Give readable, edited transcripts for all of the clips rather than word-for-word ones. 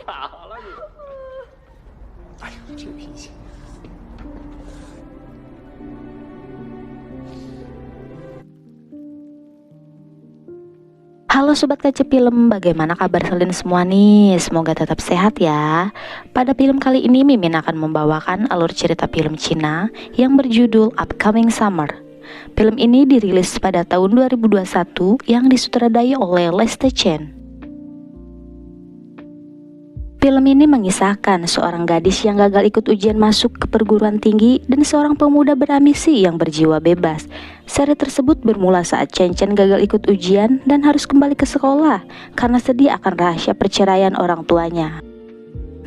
咋了你？哎呦，这脾气！ Halo Sobat Kaca Film, bagaimana kabar kalian semua nih? Semoga tetap sehat ya. Pada film kali ini Mimin akan membawakan alur cerita film Cina yang berjudul Upcoming Summer. Film ini dirilis pada tahun 2021 yang disutradai oleh Lester Chen. Film ini mengisahkan seorang gadis yang gagal ikut ujian masuk ke perguruan tinggi dan seorang pemuda berambisi yang berjiwa bebas. Seri tersebut bermula saat Chen Chen gagal ikut ujian dan harus kembali ke sekolah karena sedih akan rahasia perceraian orang tuanya.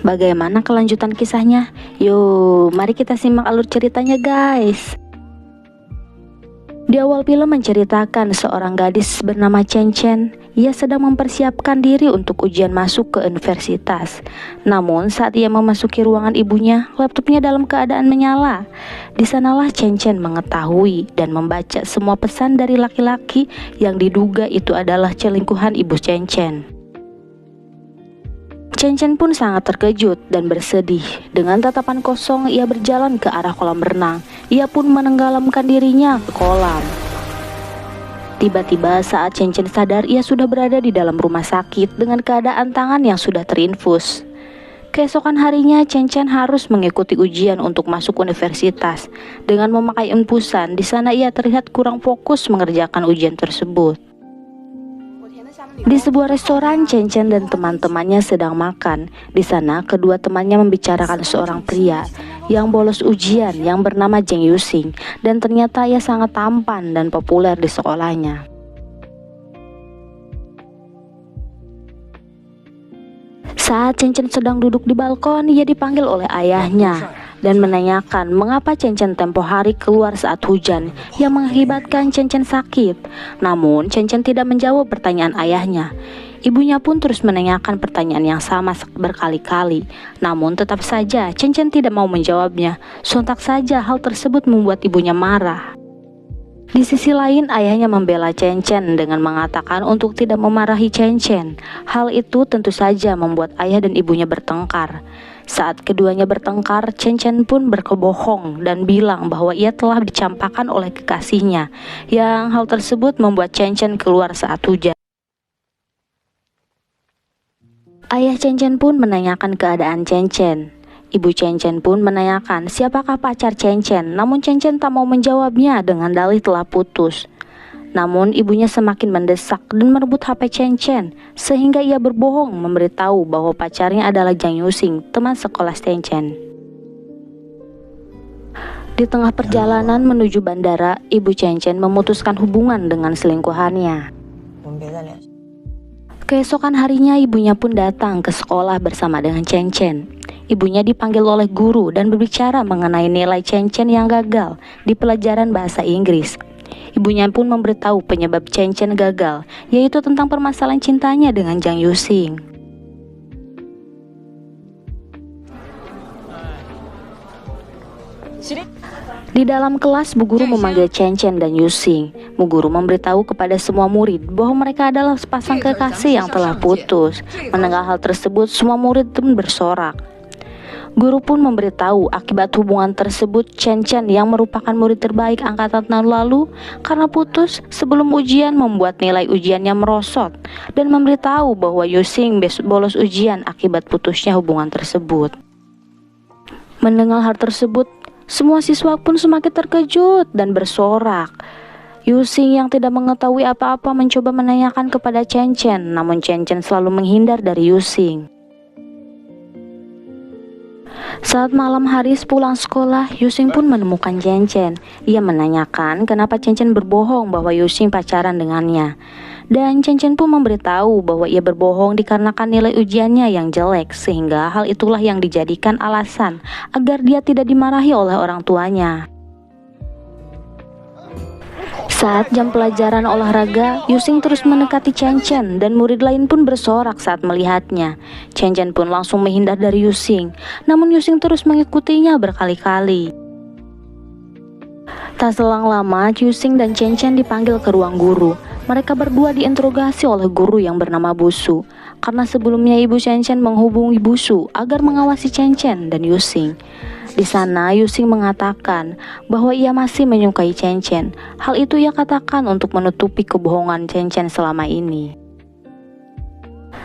Bagaimana kelanjutan kisahnya? Yuk, mari kita simak alur ceritanya guys. Di awal film menceritakan seorang gadis bernama Chen Chen. Ia sedang mempersiapkan diri untuk ujian masuk ke universitas. Namun saat ia memasuki ruangan ibunya, laptopnya dalam keadaan menyala. Di sanalah Chen Chen mengetahui dan membaca semua pesan dari laki-laki yang diduga itu adalah selingkuhan ibu Chen Chen. Chen Chen pun sangat terkejut dan bersedih. Dengan tatapan kosong ia berjalan ke arah kolam renang. Ia pun menenggelamkan dirinya ke kolam. Tiba-tiba saat Chen Chen sadar, ia sudah berada di dalam rumah sakit dengan keadaan tangan yang sudah terinfus. Keesokan harinya Chen Chen harus mengikuti ujian untuk masuk universitas. Dengan memakai infusan, di sana ia terlihat kurang fokus mengerjakan ujian tersebut. Di sebuah restoran, Chen Chen dan teman-temannya sedang makan. Di sana, kedua temannya membicarakan seorang pria yang bolos ujian yang bernama Zheng Yuxing, dan ternyata ia sangat tampan dan populer di sekolahnya. Saat Chen Chen sedang duduk di balkon, ia dipanggil oleh ayahnya dan menanyakan mengapa Chen Chen tempo hari keluar saat hujan yang mengakibatkan Chen Chen sakit. Namun Chen Chen tidak menjawab pertanyaan ayahnya. Ibunya pun terus menanyakan pertanyaan yang sama berkali-kali. Namun tetap saja Chen Chen tidak mau menjawabnya. Sontak saja hal tersebut membuat ibunya marah. Di sisi lain, ayahnya membela Chen Chen dengan mengatakan untuk tidak memarahi Chen Chen. Hal itu tentu saja membuat ayah dan ibunya bertengkar. Saat keduanya bertengkar, Chen Chen pun berkebohong dan bilang bahwa ia telah dicampakkan oleh kekasihnya. Yang hal tersebut membuat Chen Chen keluar saat hujan. Ayah Chen Chen pun menanyakan keadaan Chen Chen. Ibu Chen Chen pun menanyakan siapakah pacar Chen Chen, namun Chen Chen tak mau menjawabnya dengan dalih telah putus. Namun ibunya semakin mendesak dan merebut HP Chen Chen, sehingga ia berbohong memberitahu bahwa pacarnya adalah Zheng Yuxing, teman sekolah Chen Chen. Di tengah perjalanan menuju bandara, ibu Chen Chen memutuskan hubungan dengan selingkuhannya. Keesokan harinya ibunya pun datang ke sekolah bersama dengan Chen Chen. Ibunya dipanggil oleh guru dan berbicara mengenai nilai Chen Chen yang gagal di pelajaran bahasa Inggris. Ibunya pun memberitahu penyebab Chen Chen gagal, yaitu tentang permasalahan cintanya dengan Zheng Yuxing. Di dalam kelas, Bu Guru memanggil Chen Chen dan Yuxing. Bu Guru memberitahu kepada semua murid bahwa mereka adalah sepasang kekasih yang telah putus. Mendengar hal tersebut, semua murid pun bersorak. Guru pun memberitahu akibat hubungan tersebut, Chen Chen yang merupakan murid terbaik angkatan tahun lalu karena putus sebelum ujian membuat nilai ujiannya merosot, dan memberitahu bahwa Yuxing bolos ujian akibat putusnya hubungan tersebut. Mendengar hal tersebut, semua siswa pun semakin terkejut dan bersorak. Yuxing yang tidak mengetahui apa-apa mencoba menanyakan kepada Chen Chen, namun Chen Chen selalu menghindar dari Yuxing. Saat malam hari sepulang sekolah, Yuxing pun menemukan Chen Chen. Ia menanyakan kenapa Chen Chen berbohong bahwa Yuxing pacaran dengannya. Dan Chen Chen pun memberitahu bahwa ia berbohong dikarenakan nilai ujiannya yang jelek, sehingga hal itulah yang dijadikan alasan agar dia tidak dimarahi oleh orang tuanya. Saat jam pelajaran olahraga, Yuxing terus mendekati Chen Chen dan murid lain pun bersorak saat melihatnya. Chen Chen pun langsung menghindar dari Yuxing, namun Yuxing terus mengikutinya berkali-kali. Tak selang lama, Yuxing dan Chen Chen dipanggil ke ruang guru. Mereka berdua diinterogasi oleh guru yang bernama Busu. karena sebelumnya Ibu Chen Chen menghubungi Bushu agar mengawasi Chen Chen dan Yusing. Di sana Yusing mengatakan bahwa ia masih menyukai Chen Chen. Hal itu ia katakan untuk menutupi kebohongan Chen Chen selama ini.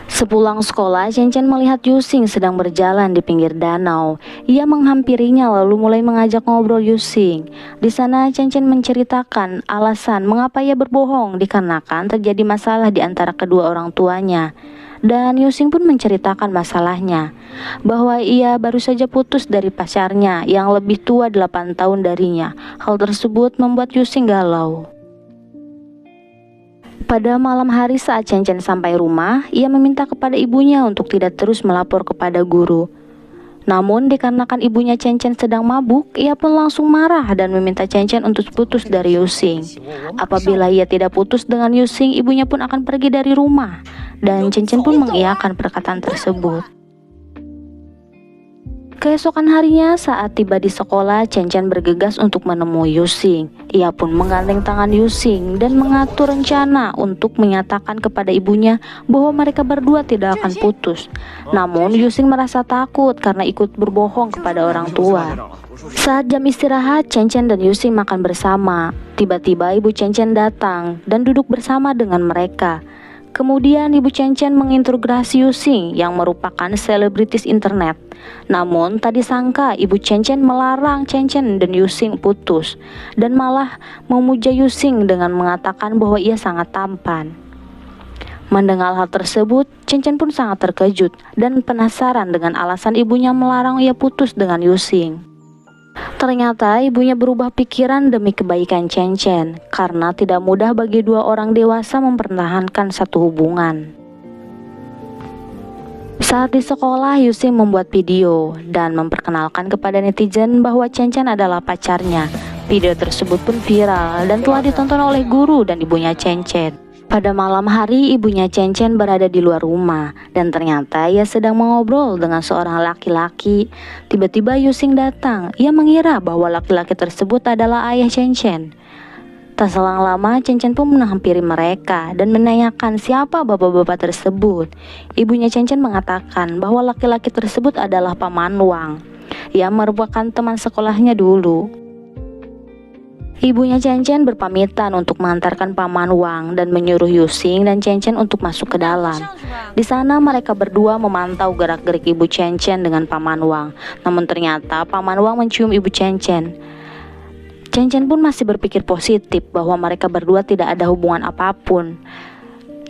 Sepulang sekolah, Chen Chen melihat Yusing sedang berjalan di pinggir danau. Ia menghampirinya lalu mulai mengajak ngobrol Yusing. Di sana Chen Chen menceritakan alasan mengapa ia berbohong dikarenakan terjadi masalah di antara kedua orang tuanya. Dan Yusing pun menceritakan masalahnya, bahwa ia baru saja putus dari pacarnya yang lebih tua 8 tahun darinya. Hal tersebut membuat Yusing galau. Pada malam hari saat Chen Chen sampai rumah, ia meminta kepada ibunya untuk tidak terus melapor kepada guru. Namun dikarenakan ibunya Chen Chen sedang mabuk, ia pun langsung marah dan meminta Chen Chen untuk putus dari Yusing. Apabila ia tidak putus dengan Yusing, ibunya pun akan pergi dari rumah. Dan Chen Chen pun mengiyakan perkataan tersebut. Keesokan harinya saat tiba di sekolah, Chen Chen bergegas untuk menemui Yusing. Ia pun menggandeng tangan Yusing dan mengatur rencana untuk menyatakan kepada ibunya bahwa mereka berdua tidak akan putus. Namun Yusing merasa takut karena ikut berbohong kepada orang tua. Saat jam istirahat, Chen Chen dan Yusing makan bersama. Tiba-tiba ibu Chen Chen datang dan duduk bersama dengan mereka. Kemudian ibu Chen Chen menginterogasi Yusing yang merupakan selebritis internet. Namun tadi sangka ibu Chen Chen melarang Chen Chen dan Yusing putus dan malah memuja Yusing dengan mengatakan bahwa ia sangat tampan. Mendengar hal tersebut, Chen Chen pun sangat terkejut dan penasaran dengan alasan ibunya melarang ia putus dengan Yusing. Ternyata ibunya berubah pikiran demi kebaikan Chen Chen karena tidak mudah bagi dua orang dewasa mempertahankan satu hubungan. Saat di sekolah, Yusing membuat video dan memperkenalkan kepada netizen bahwa Chen Chen adalah pacarnya. Video tersebut pun viral dan telah ditonton oleh guru dan ibunya Chen Chen. Pada malam hari, ibunya Chen Chen berada di luar rumah dan ternyata ia sedang mengobrol dengan seorang laki-laki. Tiba-tiba Yusing datang. Ia mengira bahwa laki-laki tersebut adalah ayah Chen Chen. Tak selang lama, Chen Chen pun menghampiri mereka dan menanyakan siapa bapak-bapak tersebut. Ibunya Chen Chen mengatakan bahwa laki-laki tersebut adalah Paman Wang. Ia merupakan teman sekolahnya dulu. Ibunya Chen Chen berpamitan untuk mengantarkan Paman Wang dan menyuruh Yusing dan Chen Chen untuk masuk ke dalam. Di sana mereka berdua memantau gerak-gerik ibu Chen Chen dengan Paman Wang. Namun ternyata Paman Wang mencium ibu Chen Chen. Chen Chen pun masih berpikir positif bahwa mereka berdua tidak ada hubungan apapun.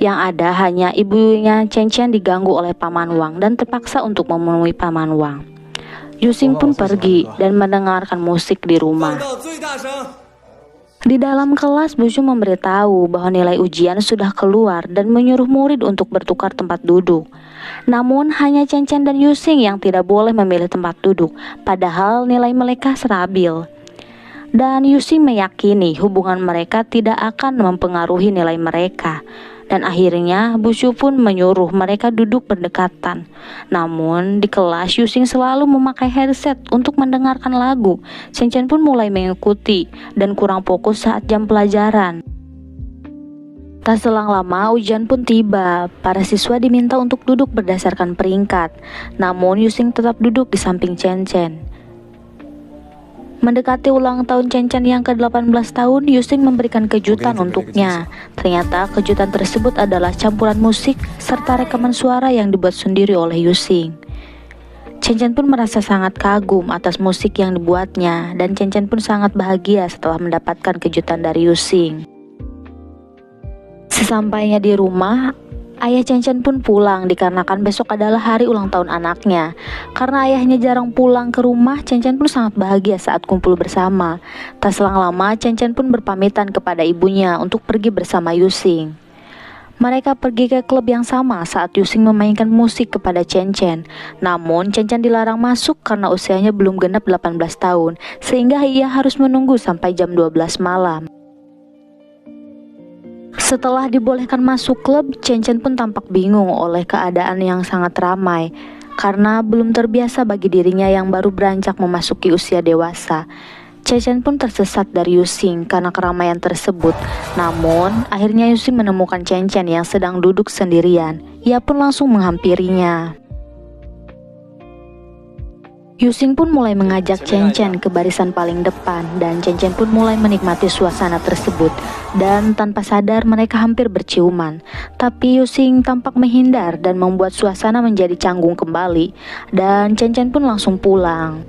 Yang ada hanya ibunya Chen Chen diganggu oleh Paman Wang dan terpaksa untuk memenuhi Paman Wang. Yusing pun pergi dan mendengarkan musik di rumah. Di dalam kelas, Bushu memberitahu bahwa nilai ujian sudah keluar dan menyuruh murid untuk bertukar tempat duduk. Namun hanya Chen Chen dan Yusing yang tidak boleh memilih tempat duduk, padahal nilai mereka stabil. Dan Yusing meyakini hubungan mereka tidak akan mempengaruhi nilai mereka. Dan akhirnya Bushu pun menyuruh mereka duduk berdekatan. Namun di kelas Yusing selalu memakai headset untuk mendengarkan lagu. Chen Chen pun mulai mengikuti dan kurang fokus saat jam pelajaran. Tak selang lama ujian pun tiba. Para siswa diminta untuk duduk berdasarkan peringkat. Namun Yusing tetap duduk di samping Chen Chen. Mendekati ulang tahun Chen Chen yang ke-18 tahun, Yusing memberikan kejutan untuknya. Ternyata kejutan tersebut adalah campuran musik serta rekaman suara yang dibuat sendiri oleh Yusing. Chen Chen pun merasa sangat kagum atas musik yang dibuatnya, dan Chen Chen pun sangat bahagia setelah mendapatkan kejutan dari Yusing. Sesampainya di rumah, ayah Chen Chen pun pulang dikarenakan besok adalah hari ulang tahun anaknya. Karena ayahnya jarang pulang ke rumah, Chen Chen pun sangat bahagia saat kumpul bersama. Tak selang lama, Chen Chen pun berpamitan kepada ibunya untuk pergi bersama Yusing. Mereka pergi ke klub yang sama saat Yusing memainkan musik kepada Chen Chen. Namun Chen Chen dilarang masuk karena usianya belum genap 18 tahun, sehingga ia harus menunggu sampai jam 12 malam. Setelah dibolehkan masuk klub, Chen Chen pun tampak bingung oleh keadaan yang sangat ramai karena belum terbiasa bagi dirinya yang baru beranjak memasuki usia dewasa. Chen Chen pun tersesat dari Yusing karena keramaian tersebut. Namun, akhirnya Yusing menemukan Chen Chen yang sedang duduk sendirian. ia pun langsung menghampirinya. Yusing pun mulai mengajak Chen Chen ke barisan paling depan dan Chen Chen pun mulai menikmati suasana tersebut dan tanpa sadar mereka hampir berciuman. Tapi Yusing tampak menghindar dan membuat suasana menjadi canggung kembali dan Chen Chen pun langsung pulang.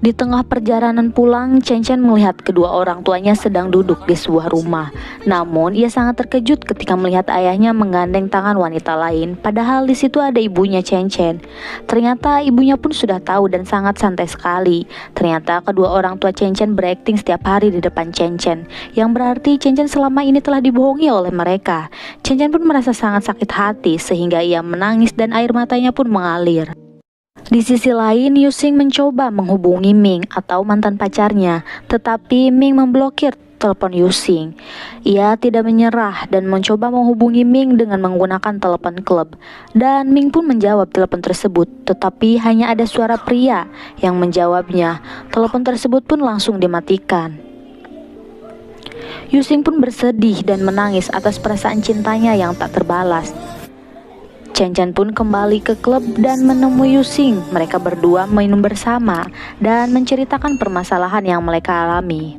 Di tengah perjalanan pulang, Chen Chen melihat kedua orang tuanya sedang duduk di sebuah rumah. Namun, ia sangat terkejut ketika melihat ayahnya menggandeng tangan wanita lain, padahal di situ ada ibunya Chen Chen. Ternyata ibunya pun sudah tahu dan sangat santai sekali. Ternyata kedua orang tua Chen Chen berakting setiap hari di depan Chen Chen, yang berarti Chen Chen selama ini telah dibohongi oleh mereka. Chen Chen pun merasa sangat sakit hati sehingga ia menangis dan air matanya pun mengalir. Di sisi lain, Yusing mencoba menghubungi Ming atau mantan pacarnya, tetapi Ming memblokir telepon Yusing. Ia tidak menyerah dan mencoba menghubungi Ming dengan menggunakan telepon klub. Dan Ming pun menjawab telepon tersebut, tetapi hanya ada suara pria yang menjawabnya. Telepon tersebut pun langsung dimatikan. Yusing pun bersedih dan menangis atas perasaan cintanya yang tak terbalas. Chen Chen pun kembali ke klub dan menemui Yusing. Mereka berdua minum bersama dan menceritakan permasalahan yang mereka alami.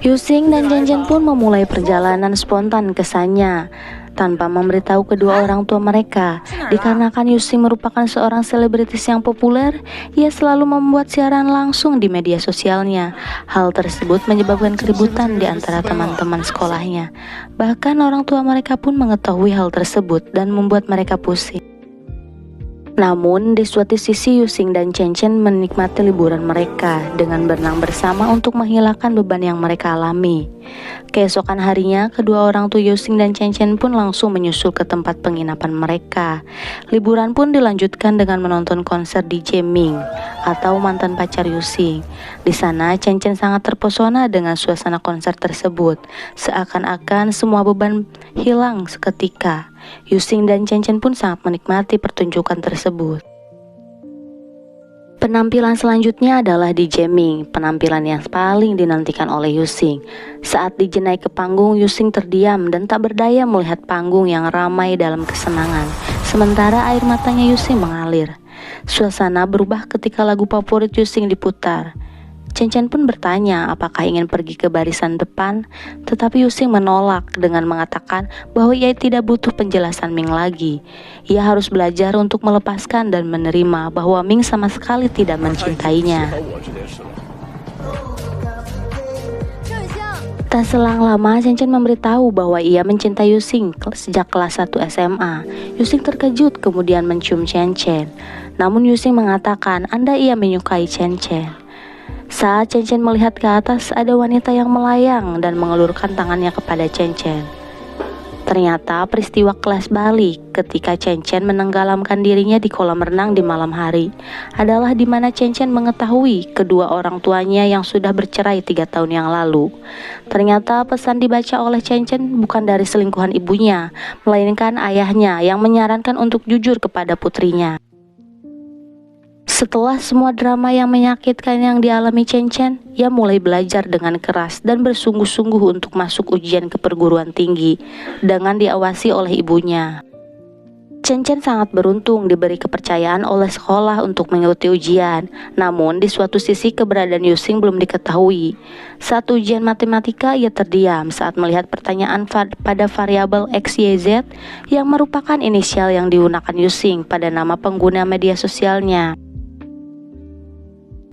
Yusing dan Chen Chen pun memulai perjalanan spontan kesannya tanpa memberitahu kedua orang tua mereka. Dikarenakan Yusing merupakan seorang selebritis yang populer, ia selalu membuat siaran langsung di media sosialnya. Hal tersebut menyebabkan keributan di antara teman-teman sekolahnya. Bahkan orang tua mereka pun mengetahui hal tersebut dan membuat mereka pusing. Namun, di suatu sisi Yusing dan Chen Chen menikmati liburan mereka dengan berenang bersama untuk menghilangkan beban yang mereka alami. Keesokan harinya, kedua orang tua Yusing dan Chen Chen pun langsung menyusul ke tempat penginapan mereka. Liburan pun dilanjutkan dengan menonton konser DJ Ming atau mantan pacar Yusing. Di sana, Chen Chen sangat terpesona dengan suasana konser tersebut. Seakan-akan semua beban hilang seketika. Yusing dan Chen Chen pun sangat menikmati pertunjukan tersebut. Penampilan selanjutnya adalah DJ Ming, penampilan yang paling dinantikan oleh Yusing. Saat DJ naik ke panggung, Yusing terdiam dan tak berdaya melihat panggung yang ramai dalam kesenangan. Sementara air matanya Yusing mengalir. Suasana berubah ketika lagu favorit Yusing diputar. Chen Chen pun bertanya apakah ingin pergi ke barisan depan, tetapi Yusing menolak dengan mengatakan bahwa ia tidak butuh penjelasan Ming lagi. Ia harus belajar untuk melepaskan dan menerima bahwa Ming sama sekali tidak mencintainya. Tak selang lama, Chen Chen memberitahu bahwa ia mencintai Yusing sejak kelas 1 SMA. Yusing terkejut kemudian mencium Chen Chen. Namun Yusing mengatakan anda ia menyukai Chen Chen. Saat Chen Chen melihat ke atas, ada wanita yang melayang dan mengelurkan tangannya kepada Chen Chen. Ternyata peristiwa kelas balik ketika Chen Chen menenggelamkan dirinya di kolam renang di malam hari adalah di mana Chen Chen mengetahui kedua orang tuanya yang sudah bercerai 3 tahun yang lalu. Ternyata pesan dibaca oleh Chen Chen bukan dari selingkuhan ibunya, melainkan ayahnya yang menyarankan untuk jujur kepada putrinya. Setelah semua drama yang menyakitkan yang dialami Chen Chen, ia mulai belajar dengan keras dan bersungguh-sungguh untuk masuk ujian ke perguruan tinggi dengan diawasi oleh ibunya. Chen Chen sangat beruntung diberi kepercayaan oleh sekolah untuk mengikuti ujian. Namun di suatu sisi keberadaan Yusing belum diketahui. Saat ujian matematika, ia terdiam saat melihat pertanyaan pada variabel X, Y, Z yang merupakan inisial yang digunakan Yusing pada nama pengguna media sosialnya.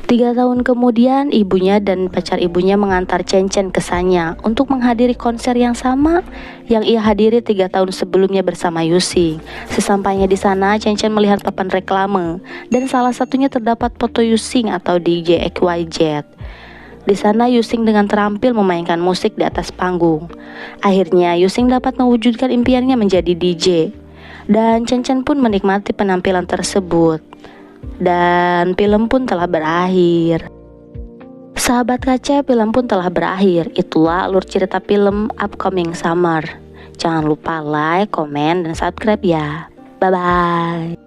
3 tahun kemudian, ibunya dan pacar ibunya mengantar Chen Chen ke Sanya untuk menghadiri konser yang sama yang ia hadiri 3 tahun sebelumnya bersama Yusing. Sesampainya di sana, Chen Chen melihat papan reklame dan salah satunya terdapat foto Yusing atau DJ XYZ. Di sana Yusing dengan terampil memainkan musik di atas panggung. Akhirnya Yusing dapat mewujudkan impiannya menjadi DJ. Dan Chen Chen pun menikmati penampilan tersebut. Dan film pun telah berakhir. Sahabat kaca, film pun telah berakhir. Itulah alur cerita film Upcoming Summer. Jangan lupa like, komen, dan subscribe ya. Bye-bye.